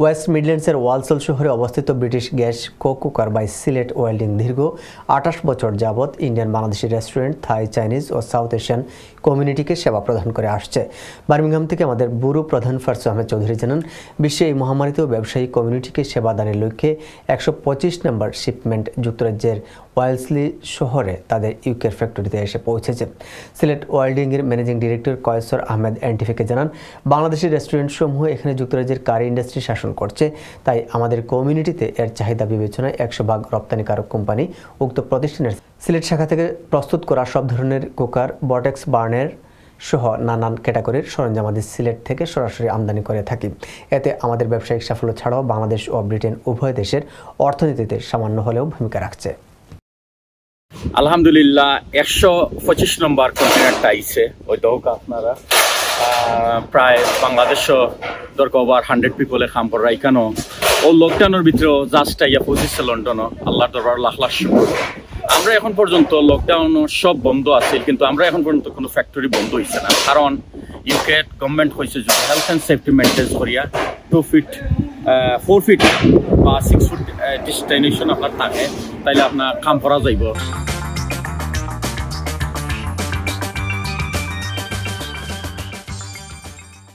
West মিডল্যান্ডসের Walsall শহরে অবস্থিত British gas cooker by Sylhet welding দীর্ঘ ২৮ বছর যাবৎ Indian Bangladeshi restaurant, Thai, Chinese ও সাউথ এশিয়ান কমিউনিটিকে সেবা প্রদান করে আসছে। বার্মিংহাম থেকে আমাদের ব্যুরো প্রধান ফারসু আহমেদ চৌধুরী জানান, বিশ্বে এই মহামারীতেও ব্যবসায়ী কমিউনিটিকে সেবা দানের লক্ষ্যে ১২৫ নম্বর শিপমেন্ট যুক্তরাজ্যের ওয়েলসলি শহরে তাদের ইউকের ফ্যাক্টরিতে এসে পৌঁছেছে। সিলেট ওয়েল্ডিংয়ের ম্যানেজিং ডিরেক্টর কয়েসর আহমেদ এনটিভিকে জানান, বাংলাদেশি রেস্টুরেন্টসমূহ এখানে যুক্তরাজ্যের কারি ইন্ডাস্ট্রি শাসন করছে, তাই আমাদের কমিউনিটিতে এর চাহিদা বিবেচনায় ১০০ রপ্তানিকারক কোম্পানি উক্ত প্রতিষ্ঠানের সিলেট শাখা থেকে প্রস্তুত করা সব ধরনের কুকার, বটেক্স বার্নের সহ নানান ক্যাটাগরির সরঞ্জামাদি সিলেট থেকে সরাসরি আমদানি করে থাকি। এতে আমাদের ব্যবসায়িক সাফল্য ছাড়াও বাংলাদেশ ও ব্রিটেন উভয় দেশের অর্থনীতিতে সামান্য হলেও ভূমিকা রাখছে। আলহামদুলিল্লাহ ১২৫ নম্বর কন্টেনারটা আইছে ওই দৌকা আপনারা প্রায় বাংলাদেশও দরকার ওভার 100 পিপলে কাম করা এখানেও ও লকডাউনের ভিতরেও জাস্ট ইয়া পৌঁছেছে লন্ডনও। আল্লাহর দরবার লাখ লাখ শুকর। আমরা এখন পর্যন্ত লকডাউন সব বন্ধ আছে, কিন্তু আমরা এখন পর্যন্ত কোনো ফ্যাক্টরি বন্ধ হয়েছে না, কারণ ইউকে গভর্নমেন্ট হয়েছে যদি হেলথ অ্যান্ড সেফটি মেনটেন করিয়া 2 ফিট 4 ফিট বা 6 ফুট ডিস্টেনেশন আপনার থাকে, তাইলে আপনার কাম করা যাইব।